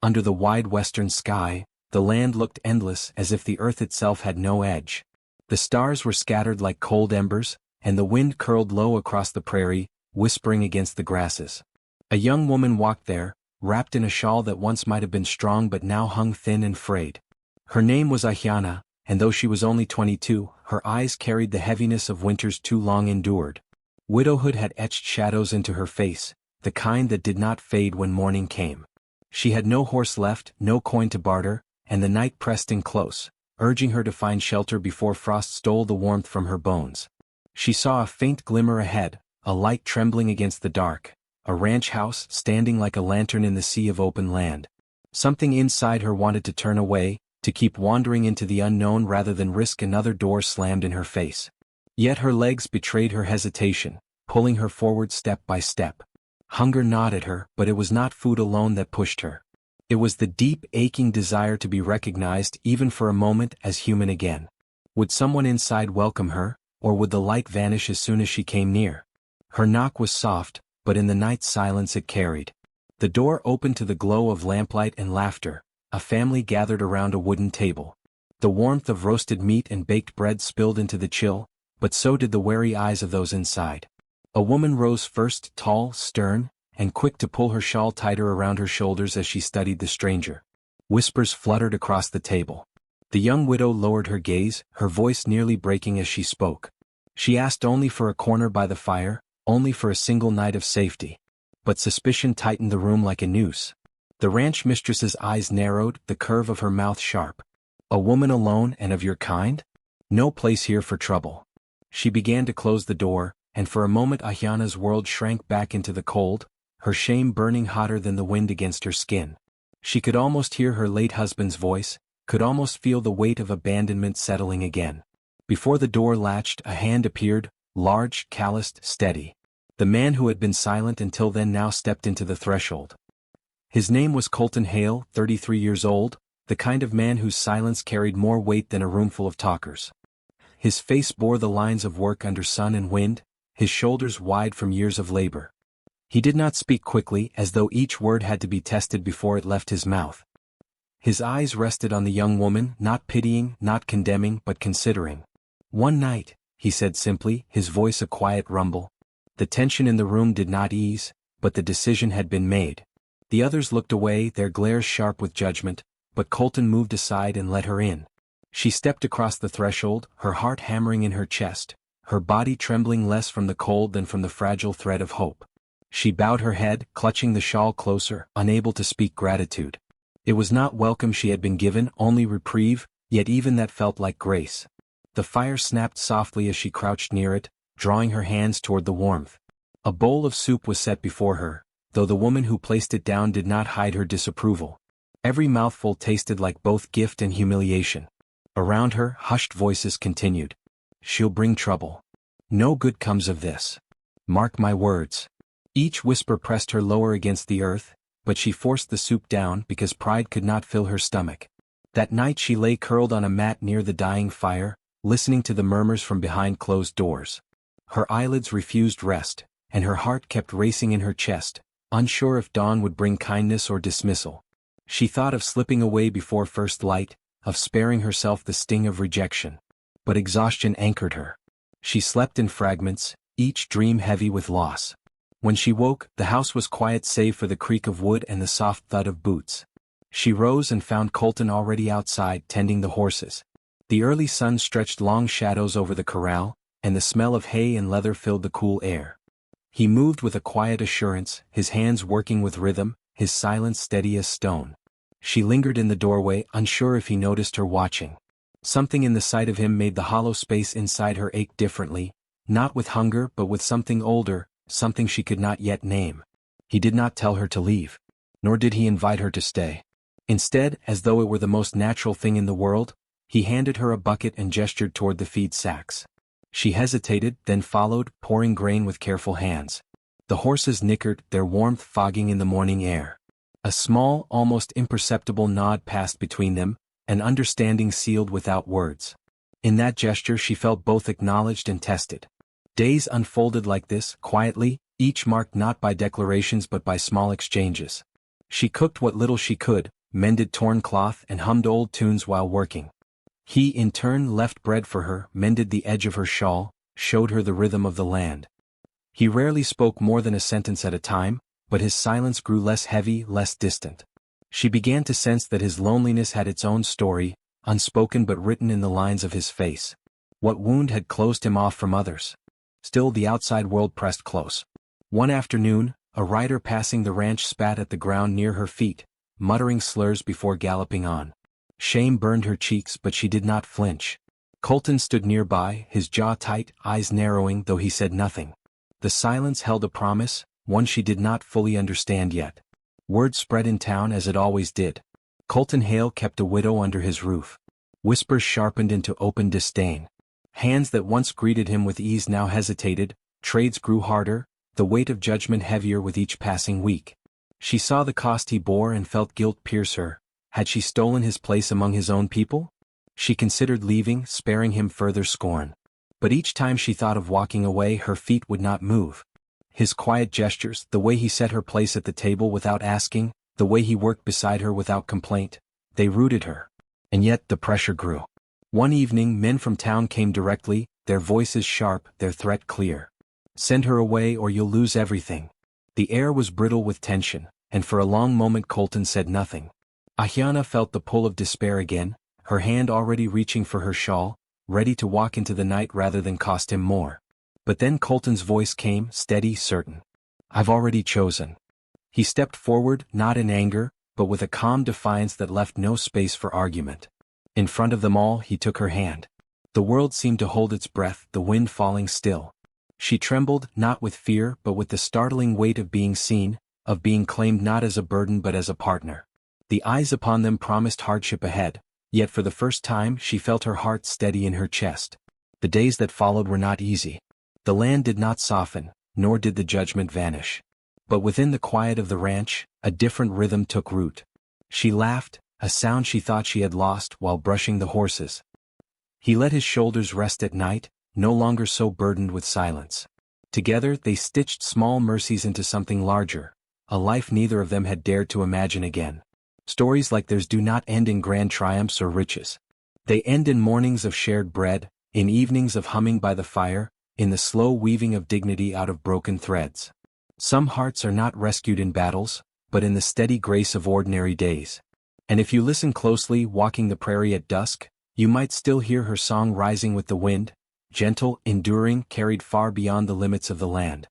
Under the wide western sky, the land looked endless as if the earth itself had no edge. The stars were scattered like cold embers, and the wind curled low across the prairie, whispering against the grasses. A young woman walked there, wrapped in a shawl that once might have been strong but now hung thin and frayed. Her name was Ahiana, and though she was only 22, her eyes carried the heaviness of winters too long endured. Widowhood had etched shadows into her face, the kind that did not fade when morning came. She had no horse left, no coin to barter, and the night pressed in close, urging her to find shelter before frost stole the warmth from her bones. She saw a faint glimmer ahead, a light trembling against the dark, a ranch house standing like a lantern in the sea of open land. Something inside her wanted to turn away, to keep wandering into the unknown rather than risk another door slammed in her face. Yet her legs betrayed her hesitation, pulling her forward step by step. Hunger gnawed at her, but it was not food alone that pushed her. It was the deep, aching desire to be recognized even for a moment as human again. Would someone inside welcome her, or would the light vanish as soon as she came near? Her knock was soft, but in the night silence it carried. The door opened to the glow of lamplight and laughter. A family gathered around a wooden table. The warmth of roasted meat and baked bread spilled into the chill, but so did the wary eyes of those inside. A woman rose first, tall, stern, and quick to pull her shawl tighter around her shoulders as she studied the stranger. Whispers fluttered across the table. The young widow lowered her gaze, her voice nearly breaking as she spoke. She asked only for a corner by the fire, only for a single night of safety. But suspicion tightened the room like a noose. The ranch mistress's eyes narrowed, the curve of her mouth sharp. A woman alone and of your kind? No place here for trouble. She began to close the door, and for a moment Ahiana's world shrank back into the cold, her shame burning hotter than the wind against her skin. She could almost hear her late husband's voice, could almost feel the weight of abandonment settling again. Before the door latched, a hand appeared, large, calloused, steady. The man who had been silent until then now stepped into the threshold. His name was Colton Hale, 33 years old, the kind of man whose silence carried more weight than a roomful of talkers. His face bore the lines of work under sun and wind, his shoulders wide from years of labor. He did not speak quickly, as though each word had to be tested before it left his mouth. His eyes rested on the young woman, not pitying, not condemning, but considering. "One night," he said simply, his voice a quiet rumble. The tension in the room did not ease, but the decision had been made. The others looked away, their glares sharp with judgment, but Colton moved aside and let her in. She stepped across the threshold, her heart hammering in her chest, her body trembling less from the cold than from the fragile thread of hope. She bowed her head, clutching the shawl closer, unable to speak gratitude. It was not welcome she had been given, only reprieve, yet even that felt like grace. The fire snapped softly as she crouched near it, drawing her hands toward the warmth. A bowl of soup was set before her, though the woman who placed it down did not hide her disapproval. Every mouthful tasted like both gift and humiliation. Around her, hushed voices continued. "She'll bring trouble. No good comes of this. Mark my words." Each whisper pressed her lower against the earth, but she forced the soup down because pride could not fill her stomach. That night she lay curled on a mat near the dying fire, listening to the murmurs from behind closed doors. Her eyelids refused rest, and her heart kept racing in her chest, unsure if dawn would bring kindness or dismissal. She thought of slipping away before first light, of sparing herself the sting of rejection. But exhaustion anchored her. She slept in fragments, each dream heavy with loss. When she woke, the house was quiet save for the creak of wood and the soft thud of boots. She rose and found Colton already outside tending the horses. The early sun stretched long shadows over the corral, and the smell of hay and leather filled the cool air. He moved with a quiet assurance, his hands working with rhythm, his silence steady as stone. She lingered in the doorway, unsure if he noticed her watching. Something in the sight of him made the hollow space inside her ache differently, not with hunger but with something older, something she could not yet name. He did not tell her to leave. Nor did he invite her to stay. Instead, as though it were the most natural thing in the world, he handed her a bucket and gestured toward the feed sacks. She hesitated, then followed, pouring grain with careful hands. The horses nickered, their warmth fogging in the morning air. A small, almost imperceptible nod passed between them, an understanding sealed without words. In that gesture she felt both acknowledged and tested. Days unfolded like this, quietly, each marked not by declarations but by small exchanges. She cooked what little she could, mended torn cloth and hummed old tunes while working. He in turn left bread for her, mended the edge of her shawl, showed her the rhythm of the land. He rarely spoke more than a sentence at a time, but his silence grew less heavy, less distant. She began to sense that his loneliness had its own story, unspoken but written in the lines of his face. What wound had closed him off from others? Still the outside world pressed close. One afternoon, a rider passing the ranch spat at the ground near her feet, muttering slurs before galloping on. Shame burned her cheeks, but she did not flinch. Colton stood nearby, his jaw tight, eyes narrowing, though he said nothing. The silence held a promise, one she did not fully understand yet. Word spread in town as it always did. Colton Hale kept a widow under his roof. Whispers sharpened into open disdain. Hands that once greeted him with ease now hesitated, trades grew harder, the weight of judgment heavier with each passing week. She saw the cost he bore and felt guilt pierce her. Had she stolen his place among his own people? She considered leaving, sparing him further scorn. But each time she thought of walking away, her feet would not move. His quiet gestures, the way he set her place at the table without asking, the way he worked beside her without complaint, they rooted her. And yet the pressure grew. One evening men from town came directly, their voices sharp, their threat clear. Send her away or you'll lose everything. The air was brittle with tension, and for a long moment Colton said nothing. Ahiana felt the pull of despair again, her hand already reaching for her shawl, ready to walk into the night rather than cost him more. But then Colton's voice came, steady, certain. I've already chosen. He stepped forward, not in anger, but with a calm defiance that left no space for argument. In front of them all, he took her hand. The world seemed to hold its breath, the wind falling still. She trembled, not with fear, but with the startling weight of being seen, of being claimed not as a burden but as a partner. The eyes upon them promised hardship ahead, yet for the first time she felt her heart steady in her chest. The days that followed were not easy. The land did not soften, nor did the judgment vanish. But within the quiet of the ranch, a different rhythm took root. She laughed, a sound she thought she had lost while brushing the horses. He let his shoulders rest at night, no longer so burdened with silence. Together they stitched small mercies into something larger, a life neither of them had dared to imagine again. Stories like theirs do not end in grand triumphs or riches. They end in mornings of shared bread, in evenings of humming by the fire, in the slow weaving of dignity out of broken threads. Some hearts are not rescued in battles, but in the steady grace of ordinary days. And if you listen closely, walking the prairie at dusk, you might still hear her song rising with the wind, gentle, enduring, carried far beyond the limits of the land.